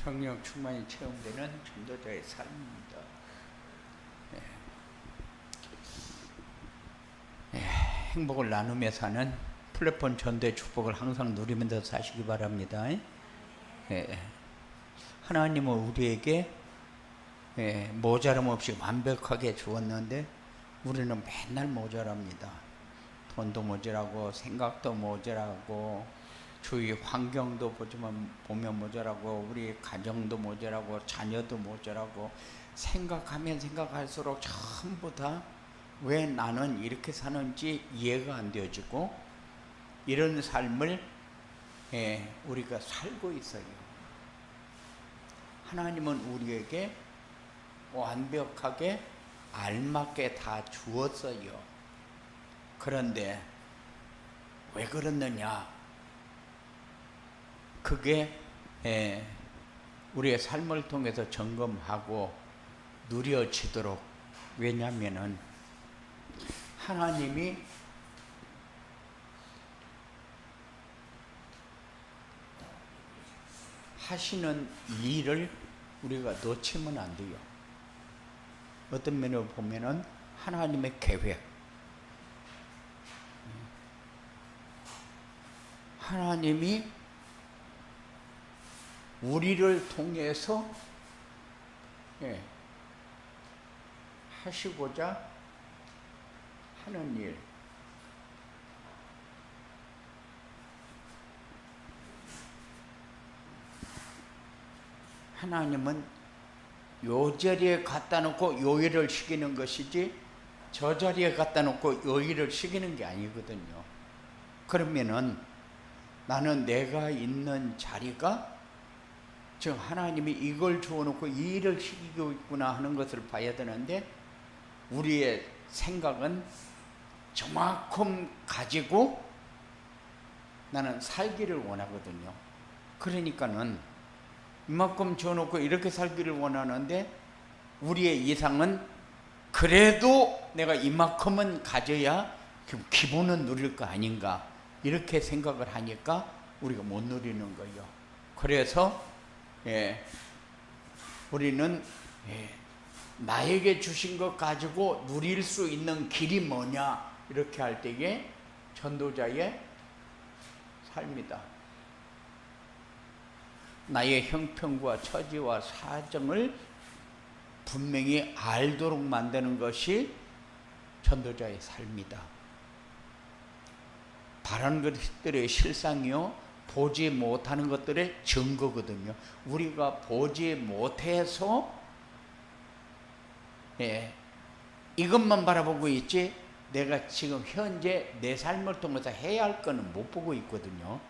성령 충만이 체험되는 전도자의 삶입니다. 행복을 나누며 사는 플랫폼 전도의 축복을 항상 누리면서 사시기 바랍니다. 하나님은 우리에게 모자람 없이 완벽하게 주었는데 우리는 맨날 모자랍니다. 돈도 모자라고 생각도 모자라고 주위 환경도 보면 모자라고 우리 가정도 모자라고 자녀도 모자라고 생각하면 생각할수록 전부 다 왜 나는 이렇게 사는지 이해가 안 되어지고 이런 삶을 우리가 살고 있어요. 하나님은 우리에게 완벽하게 알맞게 다 주었어요. 그런데 왜 그렇느냐? 그게 우리의 삶을 통해서 점검하고 누려지도록, 왜냐하면은 하나님이 하시는 일을 우리가 놓치면 안 돼요. 어떤 면으로 보면은 하나님의 계획, 하나님이 우리를 통해서 하시고자 하는 일, 하나님은 요 자리에 갖다 놓고 요 일을 시키는 것이지 저 자리에 갖다 놓고 요 일을 시키는 게 아니거든요. 그러면은 나는 내가 있는 자리가 즉 하나님이 이걸 주어놓고 이 일을 시키고 있구나 하는 것을 봐야 되는데 우리의 생각은 저만큼 가지고 나는 살기를 원하거든요. 그러니까는 이만큼 줘놓고 이렇게 살기를 원하는데 우리의 이상은 그래도 내가 이만큼은 가져야 기분은 누릴 거 아닌가 이렇게 생각을 하니까 우리가 못 누리는 거예요. 그래서 우리는 나에게 주신 것 가지고 누릴 수 있는 길이 뭐냐 이렇게 할 때에 전도자의 삶이다. 나의 형편과 처지와 사정을 분명히 알도록 만드는 것이 전도자의 삶이다. 바라는 것들의 실상이요 보지 못하는 것들의 증거거든요. 우리가 보지 못해서 이것만 바라보고 있지 내가 지금 현재 내 삶을 통해서 해야 할 거는 못 보고 있거든요.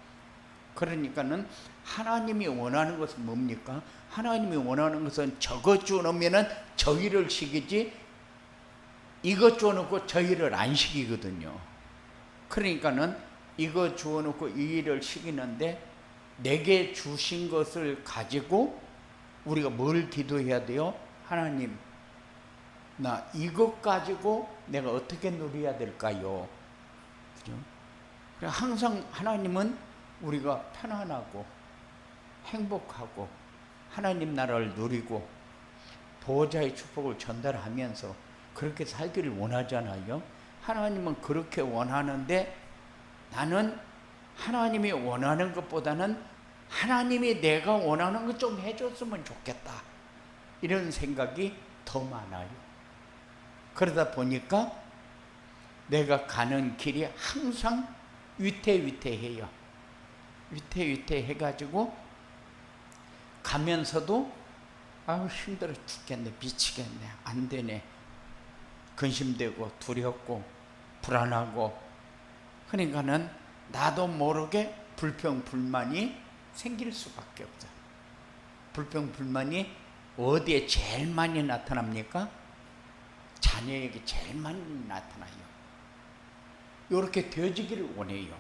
그러니까는 하나님이 원하는 것은 뭡니까? 하나님이 원하는 것은 저것 주놓으면은 저 일을 시키지 이것 주어놓고 저 일을 안 시키거든요. 그러니까는 이거 주어놓고 이 일을 시키는데 내게 주신 것을 가지고 우리가 뭘 기도해야 돼요? 하나님, 나 이것 가지고 내가 어떻게 누려야 될까요? 그죠? 항상 하나님은 우리가 편안하고 행복하고 하나님 나라를 누리고 보호자의 축복을 전달하면서 그렇게 살기를 원하잖아요. 하나님은 그렇게 원하는데 나는 하나님이 원하는 것보다는 하나님이 내가 원하는 것 좀 해줬으면 좋겠다 이런 생각이 더 많아요. 그러다 보니까 내가 가는 길이 항상 위태위태해요. 위태위태해가지고 가면서도 아우 힘들어 죽겠네, 미치겠네, 안 되네, 근심되고 두렵고 불안하고 그러니까는 나도 모르게 불평 불만이 생길 수밖에 없어요. 불평 불만이 어디에 제일 많이 나타납니까? 자녀에게 제일 많이 나타나요. 이렇게 되어지기를 원해요.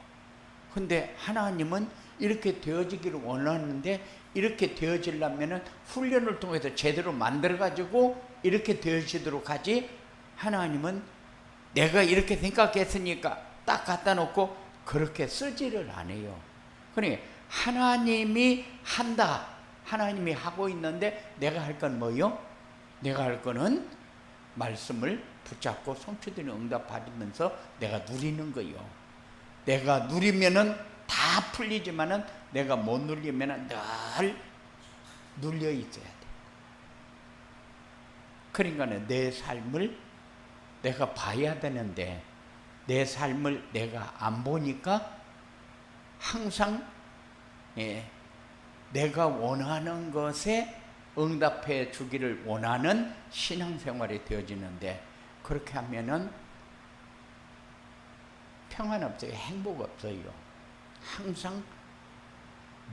근데 하나님은 이렇게 되어지기를 원하는데, 이렇게 되어지려면 훈련을 통해서 제대로 만들어가지고 이렇게 되어지도록 하지, 하나님은 내가 이렇게 생각했으니까 딱 갖다 놓고 그렇게 쓰지를 않아요. 그러니까 하나님이 한다, 하나님이 하고 있는데 내가 할 건 뭐요? 내가 할 거는 말씀을 붙잡고 성취되는 응답 받으면서 내가 누리는 거요. 내가 누리면은 다 풀리지만은 내가 못 누리면은 늘 눌려 있어야 돼. 그러니까 내 삶을 내가 봐야 되는데, 내 삶을 내가 안 보니까 항상 내가 원하는 것에 응답해 주기를 원하는 신앙생활이 되어지는데, 그렇게 하면은 평안 없어요. 행복 없어요. 항상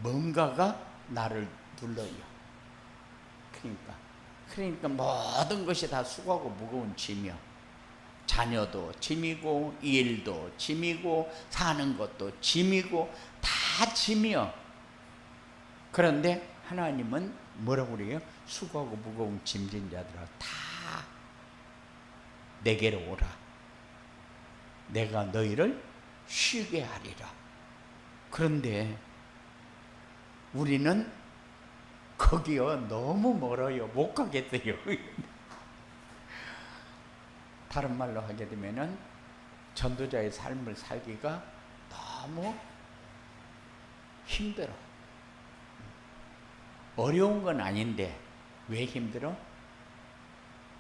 뭔가가 나를 눌러요. 그러니까 모든 것이 다 수고하고 무거운 짐이요. 자녀도 짐이고, 일도 짐이고, 사는 것도 짐이고, 다 짐이요. 그런데 하나님은 뭐라고 그래요? 수고하고 무거운 짐진 자들아 다 내게로 오라. 내가 너희를 쉬게 하리라. 그런데 우리는 거기요 너무 멀어요. 못 가겠어요. 다른 말로 하게 되면은 전도자의 삶을 살기가 너무 힘들어. 어려운 건 아닌데 왜 힘들어?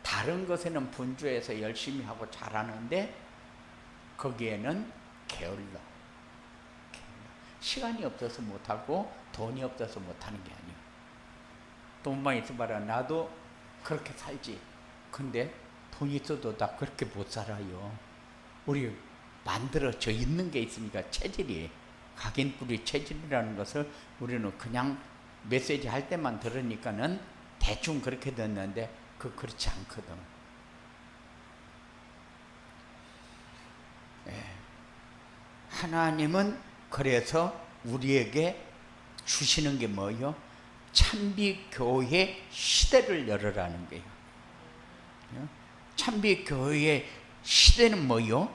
다른 것에는 분주해서 열심히 하고 잘하는데 거기에는 게을러. 시간이 없어서 못하고 돈이 없어서 못하는 게 아니에요. 돈만 있어봐라. 나도 그렇게 살지. 근데 돈 있어도 다 그렇게 못 살아요. 우리 만들어져 있는 게 있으니까, 체질이 각인뿌리 체질이라는 것을 우리는 그냥 메시지 할 때만 들으니까는 대충 그렇게 듣는데 그렇지 않거든. 하나님은 그래서 우리에게 주시는 게 뭐예요? 참비교회 시대를 열으라는 거예요. 참비교회의 시대는 뭐예요?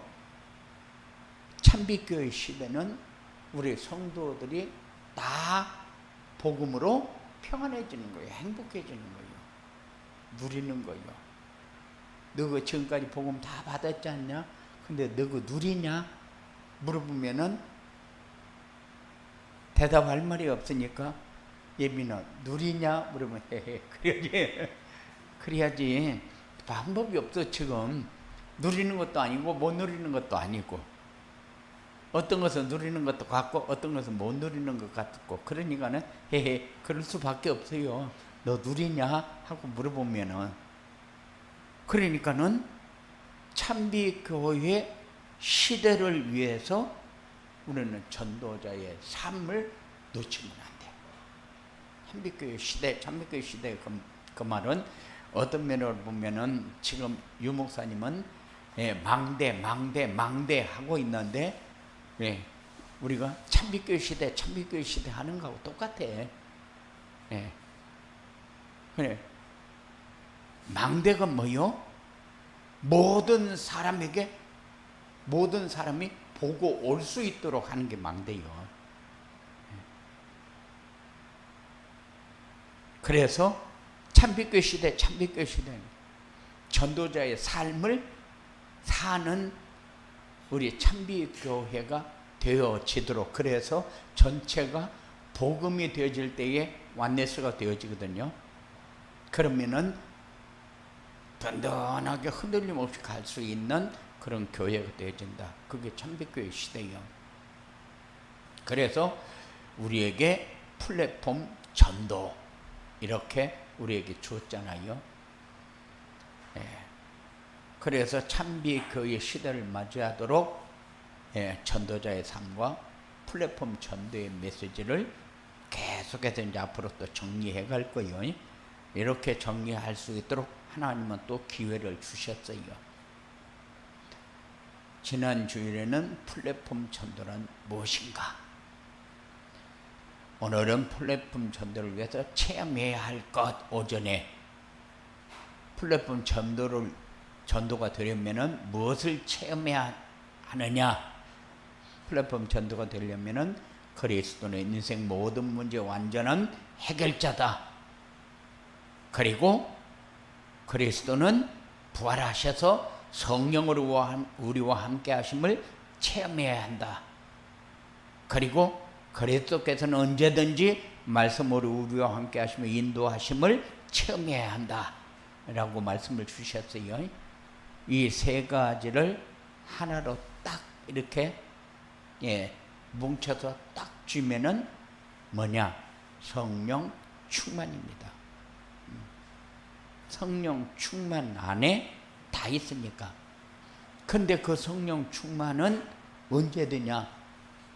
참비교회 시대는 우리 성도들이 다 복음으로 평안해지는 거예요. 행복해지는 거예요. 누리는 거예요. 너가 지금까지 복음 다 받았지 않냐? 근데 너가 누리냐? 물어보면은 대답할 말이 없으니까, 예민아 누리냐? 물으면 헤헤 그래야지. 방법이 없어. 지금 누리는 것도 아니고 못 누리는 것도 아니고, 어떤 것은 누리는 것도 같고 어떤 것은 못 누리는 것 같고, 그러니까는 헤헤 그럴 수밖에 없어요. 너 누리냐? 하고 물어보면은, 그러니까는 참비교회 시대를 위해서 우리는 전도자의 삶을 놓치면 안 돼. 참비교회 시대, 참비교회 시대 그 말은 어떤 면으로 보면은 지금 유 목사님은 망대 하고 있는데, 우리가 참비교회 시대 하는 거하고 똑같아. 그래. 망대가 뭐요? 모든 사람이 보고 올 수 있도록 하는 게 망대요. 그래서 참비교회 시대 전도자의 삶을 사는 우리 참비교회가 되어지도록, 그래서 전체가 복음이 되어질 때에 완네스가 되어지거든요. 그러면은 든든하게 흔들림 없이 갈 수 있는 그런 교회가 되어진다. 그게 참비교회 시대예요. 그래서 우리에게 플랫폼 전도 이렇게 우리에게 주었잖아요. 그래서 참비교회 시대를 맞이하도록 전도자의 삶과 플랫폼 전도의 메시지를 계속해서 이제 앞으로 또 정리해 갈 거예요. 이렇게 정리할 수 있도록 하나님은 또 기회를 주셨어요. 지난 주일에는 플랫폼 전도란 무엇인가? 오늘은 플랫폼 전도를 위해서 체험해야 할 것, 오전에 플랫폼 전도가 되려면 무엇을 체험해야 하느냐? 플랫폼 전도가 되려면 그리스도는 인생 모든 문제 완전한 해결자다. 그리고 그리스도는 부활하셔서 성령으로 우리와 함께 하심을 체험해야 한다. 그리고 그리스도께서는 언제든지 말씀으로 우리와 함께 하시며 인도하심을 체험해야 한다 라고 말씀을 주셨어요. 이 세 가지를 하나로 딱 이렇게 뭉쳐서 딱 쥐면은 뭐냐? 성령 충만입니다. 성령 충만 안에 다 있으니까. 근데 그 성령 충만은 언제 되냐?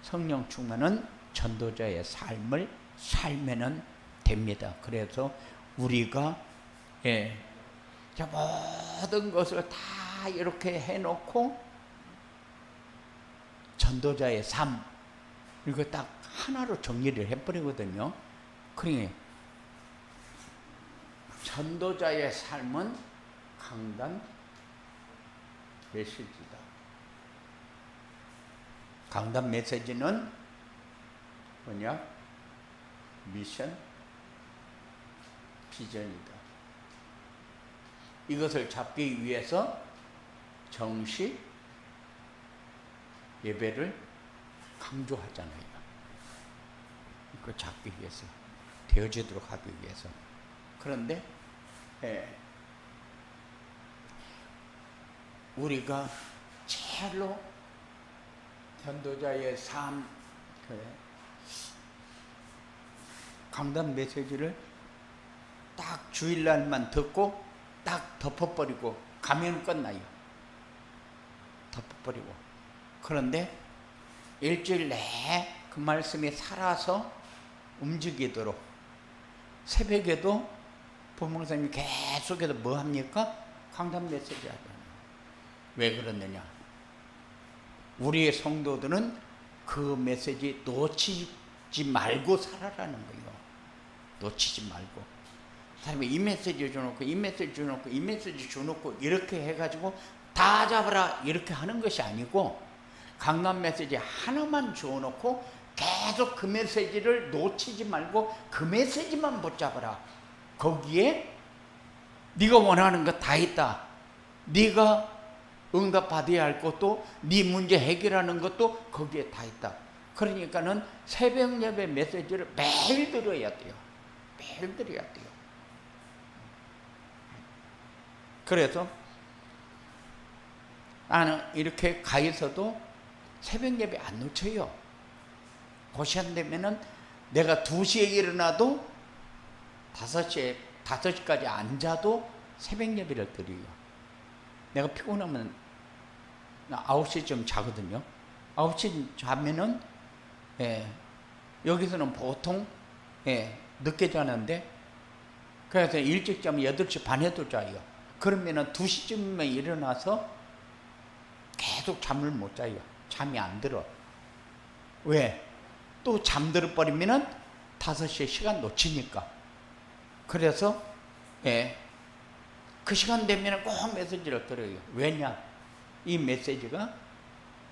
성령 충만은 전도자의 삶을 살면은 됩니다. 그래서 우리가 모든 것을 다 이렇게 해놓고 전도자의 삶 이거 딱 하나로 정리를 해버리거든요. 그러니 전도자의 삶은 강단 메시지다. 강단 메시지는 뭐냐? 미션, 비전이다. 이것을 잡기 위해서 정시, 예배를 강조하잖아요. 이거 잡기 위해서, 되어지도록 하기 위해서. 그런데 우리가 제일로 전도자의 삶, 강단 메시지를 딱 주일날만 듣고 딱 덮어버리고 가면 끝나요. 덮어버리고. 그런데 일주일 내에 그 말씀이 살아서 움직이도록 새벽에도 부목사님이 계속해서 뭐 합니까? 강단 메시지 하잖아요. 왜 그러느냐? 우리의 성도들은 그 메시지 놓치지 말고 살아라는 거예요. 놓치지 말고. 사람이 이 메시지 줘놓고 이 메시지 줘놓고 이 메시지 줘놓고 이렇게 해가지고 다 잡아라 이렇게 하는 것이 아니고 강단 메시지 하나만 줘놓고 계속 그 메시지를 놓치지 말고 그 메시지만 붙잡아라. 거기에 네가 원하는 거 다 있다. 네가 응답받아야 할 것도 네 문제 해결하는 것도 거기에 다 있다. 그러니까는 새벽 예배 메시지를 매일 들어야 돼요. 매일 들어야 돼요. 그래서 나는 이렇게 가 있어도 새벽 예배 안 놓쳐요. 그 시간 되면은 내가 2시에 일어나도 5시까지 앉아도 새벽 예배를 드려요. 내가 피곤하면 9시쯤 자거든요. 9시 자면은 여기서는 보통 늦게 자는데 그래서 일찍 자면 8시 반에도 자요. 그러면은 2시쯤에 일어나서 계속 잠을 못 자요. 잠이 안 들어. 왜? 또 잠들어 버리면은 5시에 시간 놓치니까. 그래서 그 시간 되면 꼭 메시지를 들어요. 왜냐? 이 메시지가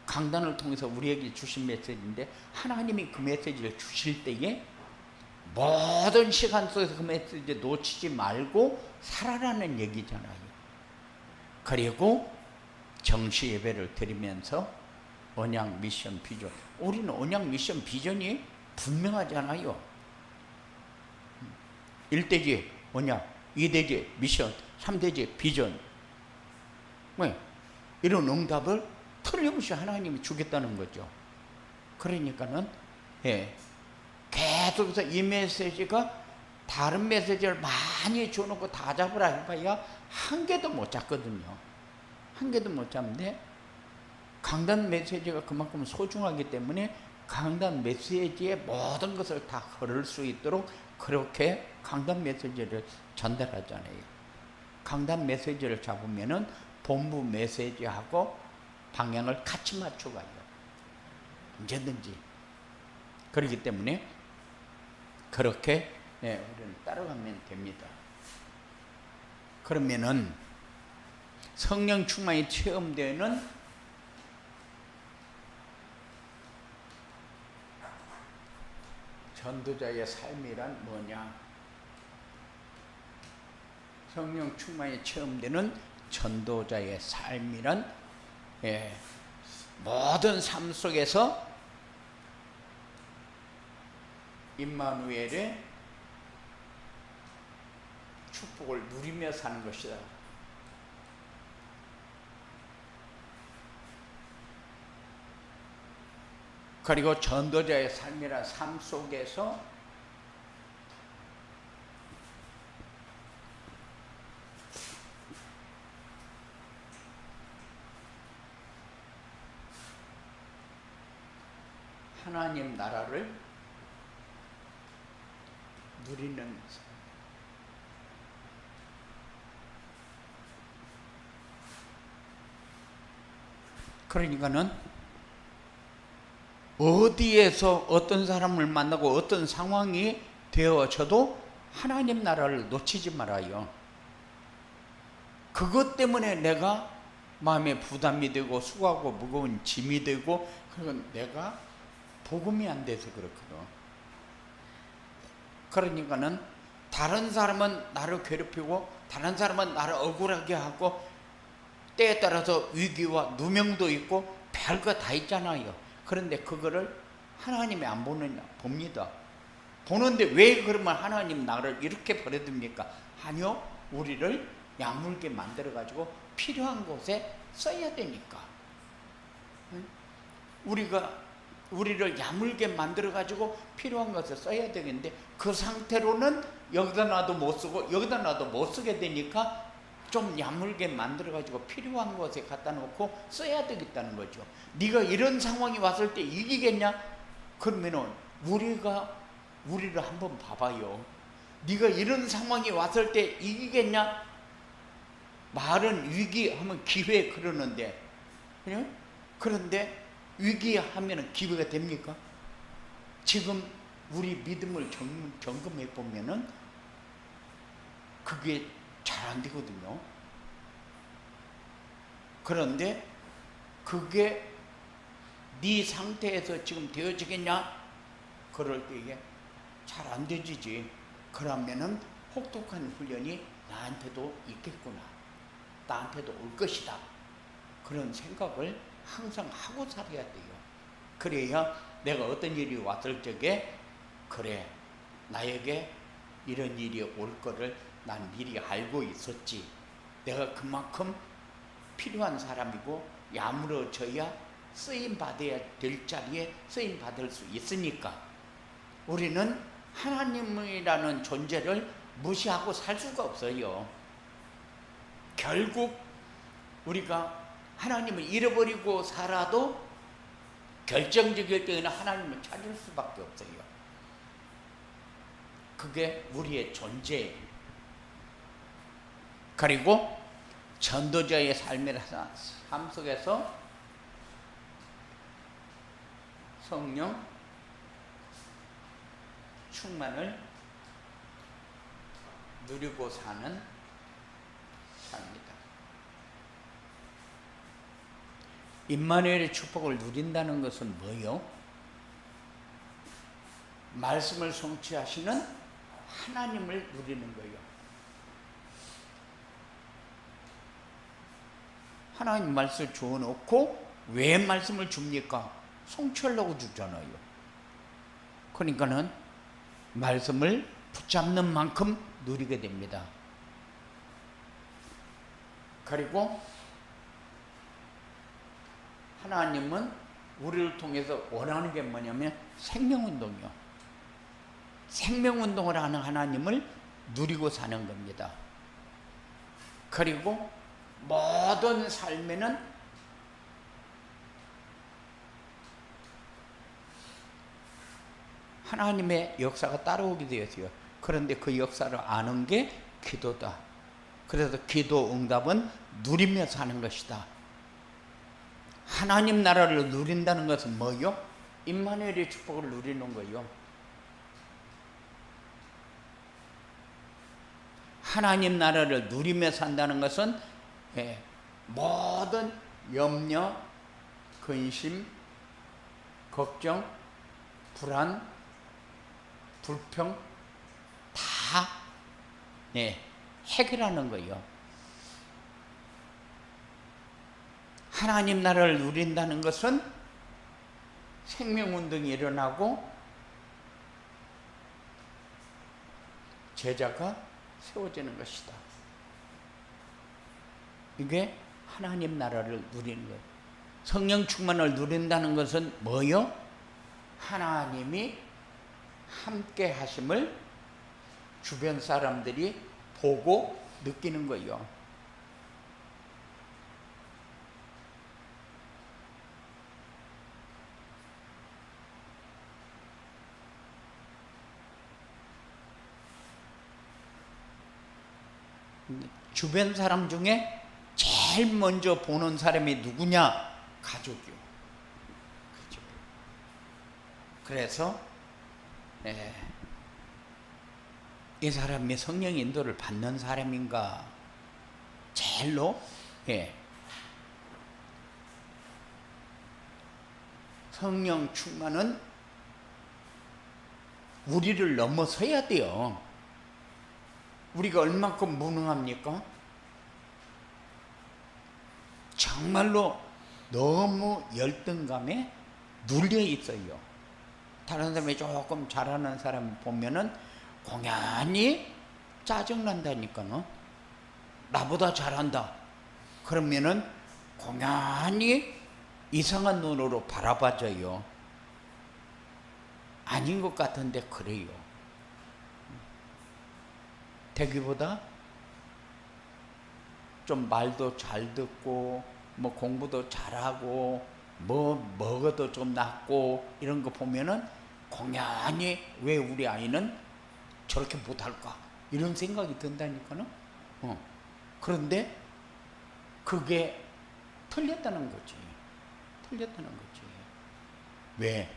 강단을 통해서 우리에게 주신 메시지인데 하나님이 그 메시지를 주실 때에 모든 시간 속에서 그 메시지 놓치지 말고 살아라는 얘기잖아요. 그리고 정시 예배를 드리면서 언약 미션 비전, 우리는 언약 미션 비전이 분명하잖아요. 1대지 언약, 2대지 미션, 3대지 비전. 왜? 이런 응답을 틀림없이 하나님이 주겠다는 거죠. 그러니까는 계속해서 이 메시지가 다른 메시지를 많이 줘놓고 다 잡으라 해봐야 한 개도 못 잡거든요. 한 개도 못 잡는데 강단 메시지가 그만큼 소중하기 때문에 강단 메시지의 모든 것을 다 걸을 수 있도록 그렇게 강단 메시지를 전달하잖아요. 강단 메시지를 잡으면은 본부 메시지하고 방향을 같이 맞춰 가요. 언제든지. 그렇기 때문에 그렇게 우리는 따라가면 됩니다. 그러면은 성령 충만이 체험되는 전도자의 삶이란 뭐냐? 성령 충만이 체험되는 전도자의 삶이란 모든 삶 속에서 임마누엘의 축복을 누리며 사는 것이다. 그리고 전도자의 삶이란 삶 속에서 하나님 나라를 누리는, 그러니까는 어디에서 어떤 사람을 만나고 어떤 상황이 되어져도 하나님 나라를 놓치지 말아요. 그것 때문에 내가 마음에 부담이 되고 수고하고 무거운 짐이 되고, 그건 내가 복음이 안 돼서 그렇거든. 그러니까는 다른 사람은 나를 괴롭히고 다른 사람은 나를 억울하게 하고 때에 따라서 위기와 누명도 있고 별거 다 있잖아요. 그런데 그거를 하나님이 안 보느냐? 봅니다. 보는데 왜 그러면 하나님 나를 이렇게 버려둡니까? 아니요, 우리를 야물게 만들어 가지고 필요한 곳에 써야 되니까. 우리를 야물게 만들어 가지고 필요한 것에 써야 되겠는데, 그 상태로는 여기다 놔도 못 쓰고 여기다 놔도 못 쓰게 되니까 좀 야물게 만들어 가지고 필요한 곳에 갖다 놓고 써야 되겠다는 거죠. 네가 이런 상황이 왔을 때 이기겠냐? 그러면은 우리를 한번 봐봐요. 네가 이런 상황이 왔을 때 이기겠냐? 말은 위기하면 기회 그러는데, 그런데 위기하면 기회가 됩니까? 지금 우리 믿음을 점검해 보면은 그게 잘 안 되거든요. 그런데 그게 네 상태에서 지금 되어지겠냐? 그럴 때 이게 잘 안 되지지. 그러면은 혹독한 훈련이 나한테도 있겠구나, 나한테도 올 것이다, 그런 생각을 항상 하고 살아야 돼요. 그래야 내가 어떤 일이 왔을 적에, 그래, 나에게 이런 일이 올 거를 난 미리 알고 있었지. 내가 그만큼 필요한 사람이고 야물어져야 쓰임받아야 될 자리에 쓰임받을 수 있으니까 우리는 하나님이라는 존재를 무시하고 살 수가 없어요. 결국 우리가 하나님을 잃어버리고 살아도 결정적일 때에는 하나님을 찾을 수밖에 없어요. 그게 우리의 존재예요. 그리고 전도자의 삶 속에서 성령 충만을 누리고 사는 삶입니다. 임마누엘의 축복을 누린다는 것은 뭐요? 말씀을 성취하시는 하나님을 누리는 거예요. 하나님 말씀을 주어놓고 왜 말씀을 줍니까? 성취하려고 주잖아요. 그러니까는 말씀을 붙잡는 만큼 누리게 됩니다. 그리고 하나님은 우리를 통해서 원하는 게 뭐냐면 생명운동이요. 생명운동을 하는 하나님을 누리고 사는 겁니다. 그리고 모든 삶에는 하나님의 역사가 따라오게 되었어요. 그런데 그 역사를 아는 게 기도다. 그래서 기도 응답은 누리며 사는 것이다. 하나님 나라를 누린다는 것은 뭐요? 임마누엘의 축복을 누리는 거요. 하나님 나라를 누리며 산다는 것은 모든 염려, 근심, 걱정, 불안, 불평 다 해결하는 거예요. 하나님 나라를 누린다는 것은 생명운동이 일어나고 제자가 세워지는 것이다. 이게 하나님 나라를 누리는 거예요. 성령 충만을 누린다는 것은 뭐요? 하나님이 함께 하심을 주변 사람들이 보고 느끼는 거예요. 주변 사람 중에 제일 먼저 보는 사람이 누구냐? 가족이요. 그래서 이 사람이 성령 인도를 받는 사람인가? 제일로 성령 충만은 우리를 넘어서야 돼요. 우리가 얼만큼 무능합니까? 정말로 너무 열등감에 눌려 있어요. 다른 사람이 조금 잘하는 사람 보면은 공연히 짜증난다니까요. 나보다 잘한다. 그러면은 공연히 이상한 눈으로 바라봐줘요. 아닌 것 같은데 그래요. 되기보다 좀 말도 잘 듣고 뭐 공부도 잘하고 뭐 먹어도 좀 낫고 이런 거 보면은 공연히 왜 우리 아이는 저렇게 못할까 이런 생각이 든다니까요. 그런데 그게 틀렸다는 거지. 틀렸다는 거지. 왜?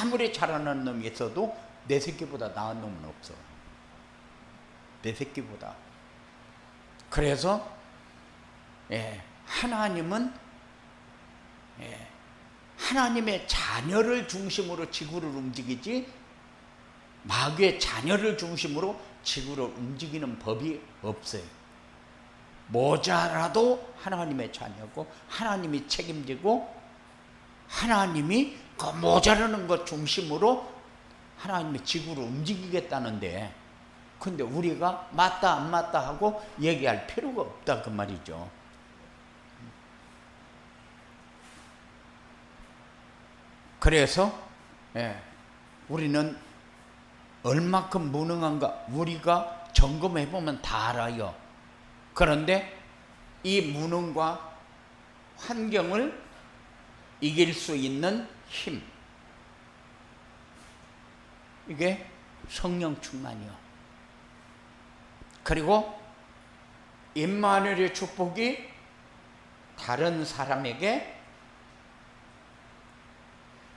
아무리 잘하는 놈이 있어도 내 새끼보다 나은 놈은 없어. 내 새끼보다. 그래서 하나님은 하나님의 자녀를 중심으로 지구를 움직이지 마귀의 자녀를 중심으로 지구를 움직이는 법이 없어요. 모자라도 하나님의 자녀고 하나님이 책임지고 하나님이 그 모자라는 것 중심으로 하나님의 지구를 움직이겠다는데 근데 우리가 맞다 안 맞다 하고 얘기할 필요가 없다 그 말이죠. 그래서 우리는 얼마큼 무능한가 우리가 점검해 보면 다 알아요. 그런데 이 무능과 환경을 이길 수 있는 힘, 이게 성령 충만이요. 그리고 임마누엘의 축복이 다른 사람에게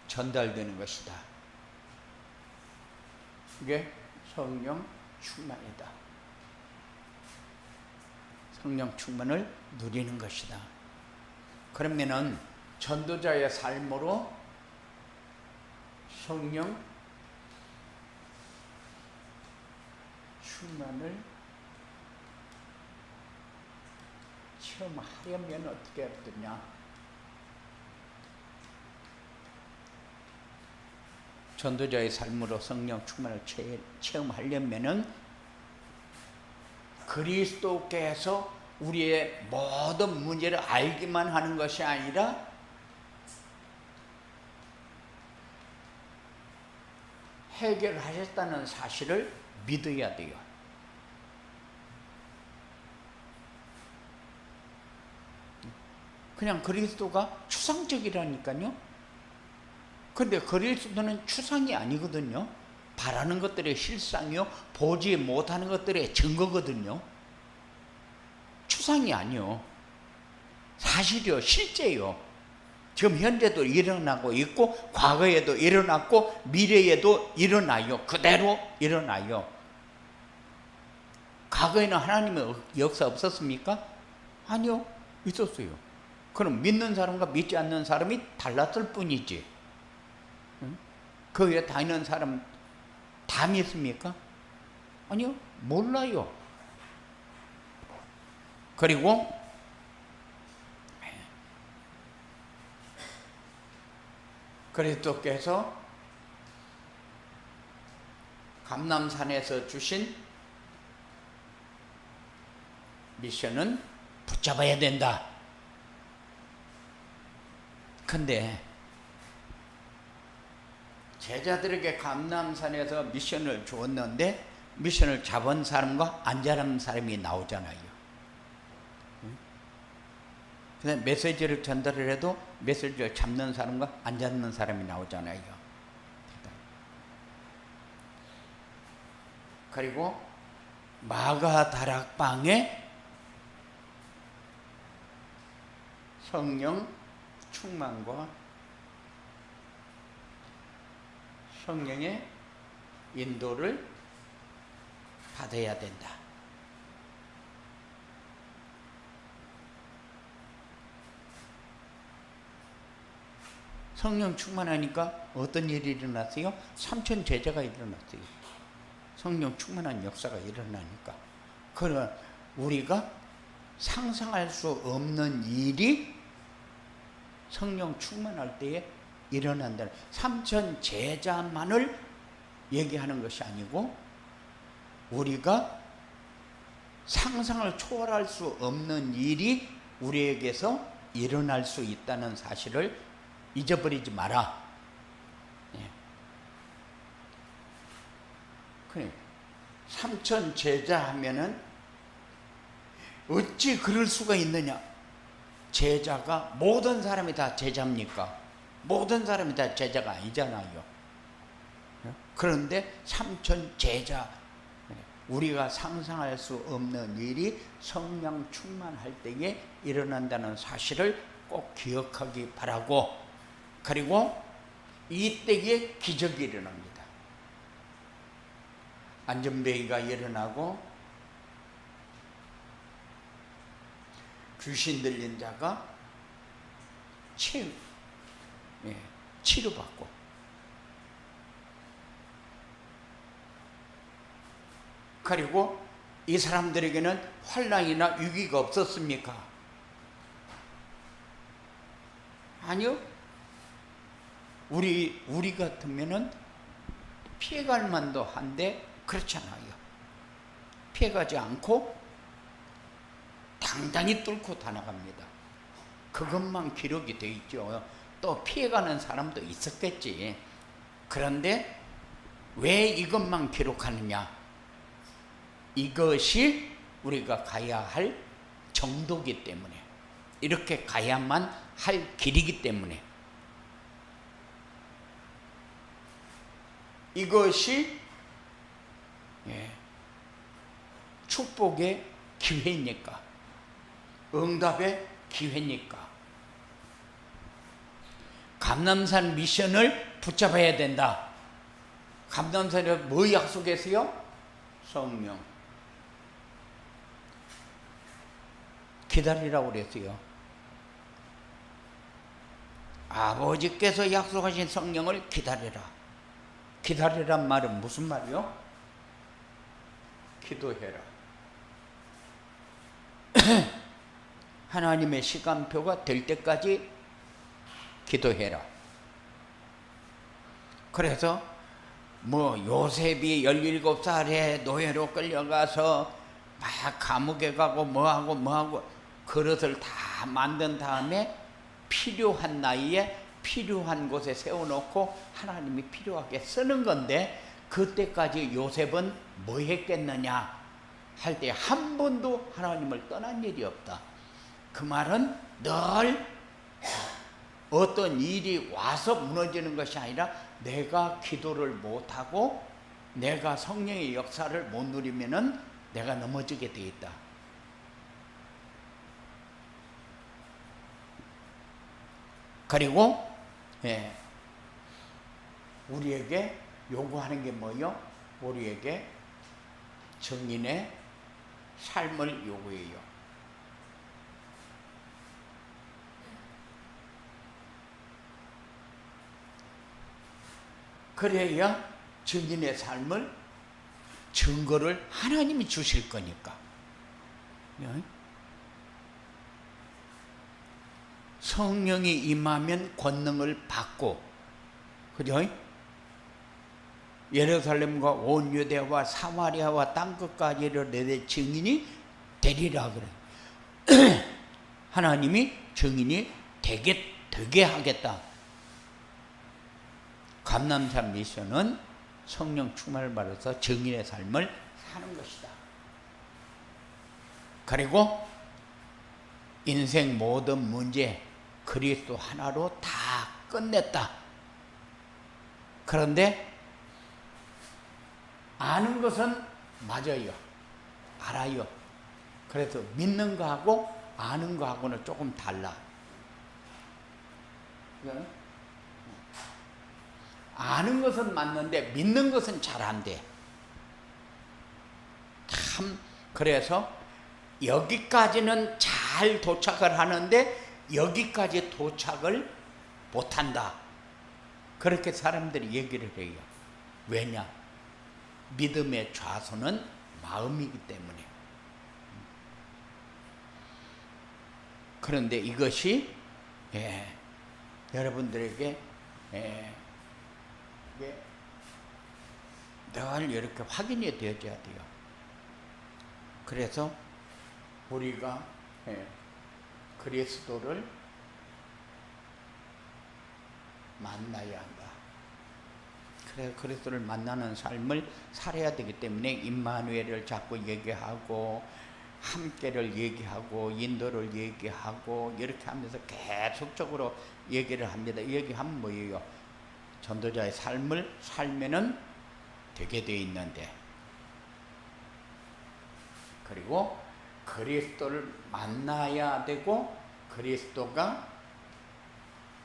전달되는 것이다. 이게 성령 충만이다. 성령 충만을 누리는 것이다. 그러면은 전도자의 삶으로 성령 충만을 체험하려면 어떻게 해야 되냐? 전도자의 삶으로 성령 충만을 체험하려면은 그리스도께서 우리의 모든 문제를 알기만 하는 것이 아니라 해결하셨다는 사실을 믿어야 돼요. 그냥 그리스도가 추상적이라니까요. 근데 그리스도는 추상이 아니거든요. 바라는 것들의 실상이요, 보지 못하는 것들의 증거거든요. 추상이 아니요, 사실이요, 실제요. 지금 현재도 일어나고 있고 과거에도 일어났고 미래에도 일어나요. 그대로 일어나요. 과거에는 하나님의 역사 없었습니까? 아니요, 있었어요. 그럼 믿는 사람과 믿지 않는 사람이 달랐을 뿐이지. 그 위에 다니는 사람 다 믿습니까? 아니요, 몰라요. 그리고 그리스도께서 감람산에서 주신 미션은 붙잡아야 된다. 근데 제자들에게 감람산에서 미션을 주었는데 미션을 잡은 사람과 안 잡은 사람이 나오잖아요. 근데 메시지를 전달을 해도 메시지를 잡는 사람과 안 잡는 사람이 나오잖아요. 그리고 마가다락방에 성령 충만과 성령의 인도를 받아야 된다. 성령 충만하니까 어떤 일이 일어났어요? 3천 제자가 일어났어요. 성령 충만한 역사가 일어나니까. 그러나 우리가 상상할 수 없는 일이 성령 충만할 때에 일어난다. 3천 제자만을 얘기하는 것이 아니고 우리가 상상을 초월할 수 없는 일이 우리에게서 일어날 수 있다는 사실을 잊어버리지 마라. 예. 그래, 3천 제자 하면은 어찌 그럴 수가 있느냐? 제자가 모든 사람이 다 제자입니까? 모든 사람이 다 제자가 아니잖아요. 그런데 3천 제자, 우리가 상상할 수 없는 일이 성령 충만할 때에 일어난다는 사실을 꼭 기억하기 바라고, 그리고 이때에 기적이 일어납니다. 안전뱅이가 일어나고 귀신 들린 자가 치료받고, 그리고 이 사람들에게는 환난이나 위기가 없었습니까? 아니요. 우리 같으면은 피해갈 만도 한데 그렇잖아요. 피해가지 않고 당당히 뚫고 다 나갑니다. 그것만 기록이 되어 있죠. 또 피해가는 사람도 있었겠지. 그런데 왜 이것만 기록하느냐? 이것이 우리가 가야 할 정도이기 때문에, 이렇게 가야만 할 길이기 때문에, 이것이 축복의 기회니까, 응답의 기회니까 감람산 미션을 붙잡아야 된다. 감람산에 뭐 약속했어요? 성령. 기다리라고 그랬어요. 아버지께서 약속하신 성령을 기다리라. 기다리란 말은 무슨 말이요? 기도해라. 하나님의 시간표가 될 때까지 기도해라. 그래서 뭐 요셉이 17살에 노예로 끌려가서 막 감옥에 가고 뭐하고 그릇을 다 만든 다음에 필요한 나이에 필요한 곳에 세워놓고 하나님이 필요하게 쓰는 건데, 그때까지 요셉은 뭐 했겠느냐 할 때 한 번도 하나님을 떠난 일이 없다. 그 말은 늘 어떤 일이 와서 무너지는 것이 아니라 내가 기도를 못하고 내가 성령의 역사를 못 누리면은 내가 넘어지게 돼 있다. 그리고 우리에게 요구하는 게 뭐요? 우리에게 증인의 삶을 요구해요. 그래야 증인의 삶을 증거를 하나님이 주실 거니까. 성령이 임하면 권능을 받고, 그죠? 예루살렘과 온 유대와 사마리아와 땅끝까지 이르되 증인이 되리라 그래. 하나님이 증인이 되게 하겠다. 감남산 미션은 성령 충만을 받아서 증인의 삶을 사는 것이다. 그리고 인생 모든 문제 그리스도 하나로 다 끝냈다. 그런데 아는 것은 맞아요. 알아요. 그래서 믿는 거하고 아는 거하고는 조금 달라. 아는 것은 맞는데 믿는 것은 잘 안 돼. 참, 그래서 여기까지는 잘 도착을 하는데 여기까지 도착을 못한다. 그렇게 사람들이 얘기를 해요. 왜냐? 믿음의 좌소는 마음이기 때문에. 그런데 이것이 여러분들에게 늘 이렇게 확인이 되어져야 돼요. 그래서 우리가 그리스도를 만나야 한다. 그래, 그리스도를 만나는 삶을 살아야 되기 때문에 임마누엘을 자꾸 얘기하고 함께를 얘기하고 인도를 얘기하고 이렇게 하면서 계속적으로 얘기를 합니다. 얘기하면 뭐예요? 전도자의 삶을 살면은 되게 돼 있는데, 그리고 그리스도를 만나야 되고 그리스도가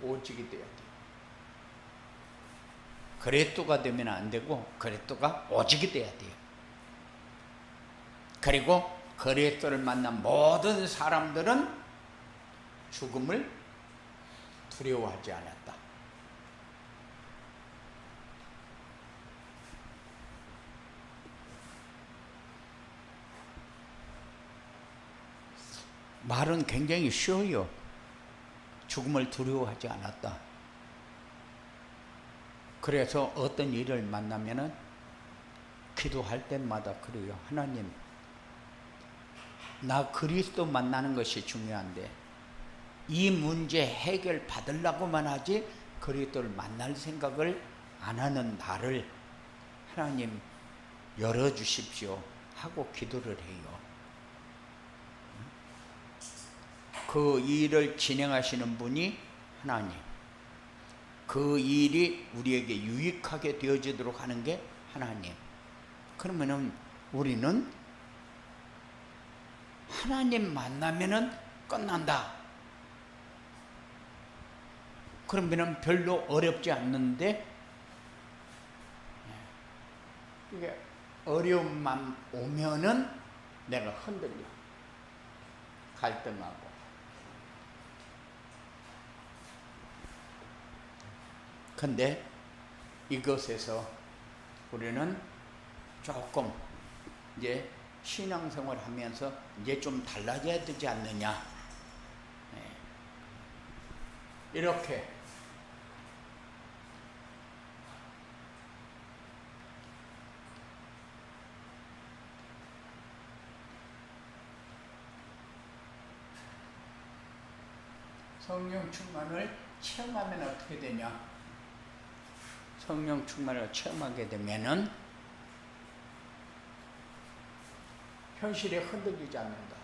오직이 돼야 돼요. 그리스도가 되면 안 되고 그리스도가 오직이 돼야 돼요. 그리고 그리스도를 만난 모든 사람들은 죽음을 두려워하지 않았다. 말은 굉장히 쉬워요. 죽음을 두려워하지 않았다. 그래서 어떤 일을 만나면은 기도할 때마다 그래요. 하나님, 나 그리스도 만나는 것이 중요한데 이 문제 해결 받으려고만 하지 그리스도를 만날 생각을 안 하는 나를 하나님 열어주십시오 하고 기도를 해요. 그 일을 진행하시는 분이 하나님, 그 일이 우리에게 유익하게 되어지도록 하는 게 하나님. 그러면은 우리는 하나님 만나면은 끝난다. 그러면은 별로 어렵지 않는데 이게 어려움만 오면은 내가 흔들려. 갈등하고. 근데 이것에서 우리는 조금 이제 신앙생활 하면서 이제 좀 달라져야 되지 않느냐. 이렇게 성령 충만을 체험하면 어떻게 되냐? 성령 충만을 체험하게 되면은 현실에 흔들리지 않는다.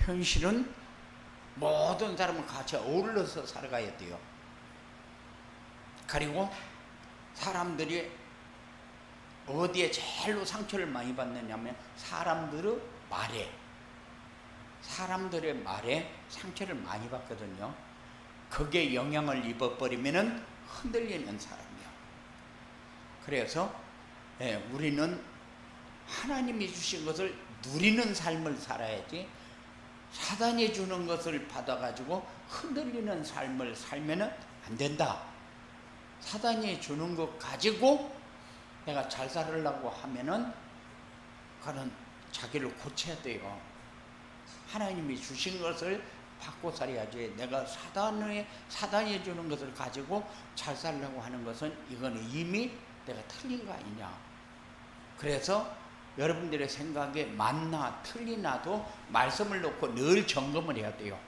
현실은 모든 사람은 같이 어울러서 살아가야 돼요. 그리고 사람들이 어디에 제일로 상처를 많이 받느냐면 사람들의 말에 상처를 많이 받거든요. 그게 영향을 입어버리면 흔들리는 사람이요. 그래서 우리는 하나님이 주신 것을 누리는 삶을 살아야지, 사단이 주는 것을 받아가지고 흔들리는 삶을 살면 안 된다. 사단이 주는 것 가지고 내가 잘 살으려고 하면은 그는 자기를 고쳐야 돼요. 하나님이 주신 것을 받고 살아야지. 내가 사단이 주는 것을 가지고 잘 살려고 하는 것은 이거는 이미 내가 틀린 거 아니냐. 그래서 여러분들의 생각에 맞나 틀리나도 말씀을 놓고 늘 점검을 해야 돼요.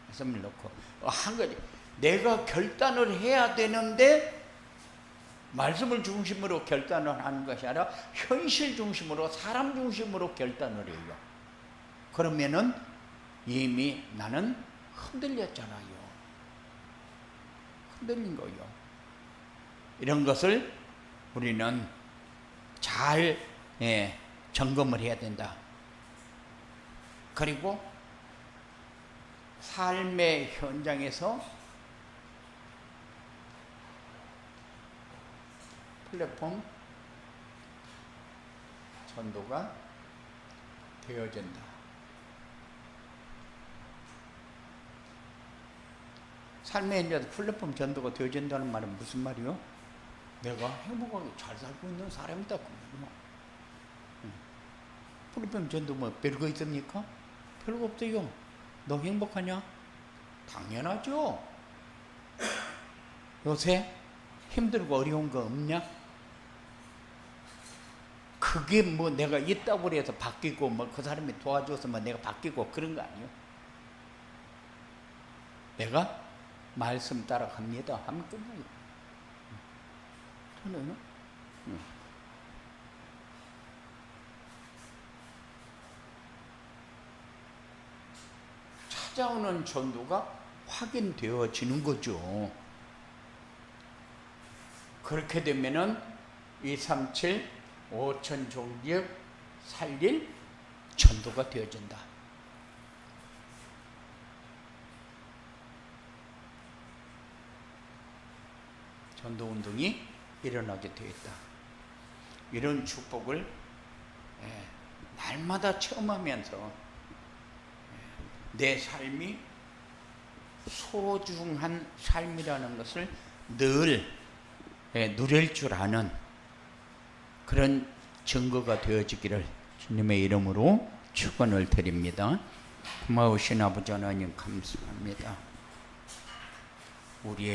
말씀을 놓고 한 가지, 내가 결단을 해야 되는데 말씀을 중심으로 결단을 하는 것이 아니라 현실 중심으로, 사람 중심으로 결단을 해요. 그러면은 이미 나는 흔들렸잖아요. 흔들린 거예요. 이런 것을 우리는 잘 점검을 해야 된다. 그리고 삶의 현장에서 플랫폼 전도가 되어진다. 삶의 현장에서 플랫폼 전도가 되어진다는 말은 무슨 말이요? 내가 행복하게 잘 살고 있는 사람이다. 플랫폼 전도 뭐 별거 있습니까? 별거 없어요. 너 행복하냐? 당연하죠. 요새 힘들고 어려운 거 없냐? 그게 뭐 내가 있다고 해서 바뀌고 뭐 그 사람이 도와줘서 뭐 내가 바뀌고 그런 거 아니에요. 내가 말씀 따라갑니다 하면 끝나요. 저는 찾아오는 전도가 확인되어지는 거죠. 그렇게 되면은 237 5천 종족 살릴 전도가 되어진다. 전도 운동이 일어나게 되었다. 이런 축복을 날마다 체험하면서 내 삶이 소중한 삶이라는 것을 늘 누릴 줄 아는 그런 증거가 되어지기를 주님의 이름으로 축원을 드립니다. 고마우신 아버지 하나님 감사합니다. 우리의